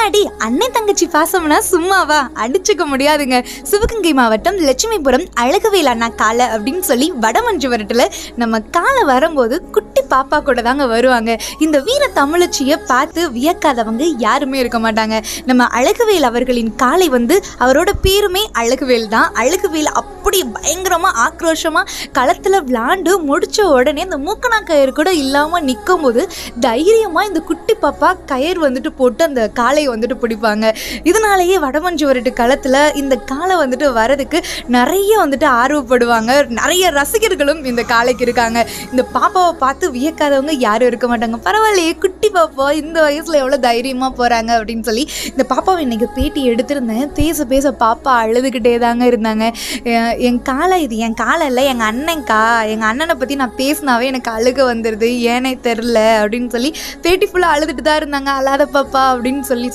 எம்மாடி அண்ணன் தங்கச்சி பாசம்னா சும்மாவா, அடிச்சுக்க முடியாதுங்க. சிவகங்கை மாவட்டம் லட்சுமிபுரம் அழகுவேல் அண்ணா காலை அப்படின்னு சொல்லி வடமஞ்சு வரட்டுல நம்ம காலை வரும்போது குட்டி பாப்பா கூட தாங்க வருவாங்க. இந்த வீர தமிழச்சியை பார்த்து வியக்காதவங்க யாருமே இருக்க மாட்டாங்க. நம்ம அழகுவேல் அவர்களின் காலை அவரோட பேருமே அழகுவேல் தான். அழகுவேல் அப்படி பயங்கரமா ஆக்ரோஷமா களத்துல விளாண்டு முடிச்ச உடனே இந்த மூக்கணா கயிறு கூட இல்லாம நிற்கும் போது தைரியமா இந்த குட்டி பாப்பா கயிறு போட்டு அந்த காளையை பிடிப்பாங்க. இதனாலேயே வடமஞ்சு வரட்டு களத்துல இந்த காளை வரதுக்கு நிறைய ஆர்வப்படுவாங்க. நிறைய ரசிகர்களும் இந்த காளைக்கு இருக்காங்க. இந்த பாப்பாவை பார்த்து வியக்காதவங்க யாரும் இருக்க மாட்டாங்க. பரவாயில்லையே, குட்டி பாப்பா இந்த வயசுல எவ்வளவு தைரியமா போறாங்க அப்படின்னு சொல்லி இந்த பாப்பாவை இன்னைக்கு பேட்டி எடுத்திருந்தேன். பேச பேச பாப்பா அழுதுகிட்டே தாங்க இருந்தாங்க. என் காலை இது என் காலை இல்லை, எங்கள் அண்ணன்கா, எங்கள் அண்ணனை பற்றி நான் பேசினாவே எனக்கு அழுக வந்துடுது, ஏனே தெரில அப்படின்னு சொல்லி பேட்டி ஃபுல்லாக அழுதுட்டு தான் இருந்தாங்க. அழாத பாப்பா அப்படின்னு சொல்லி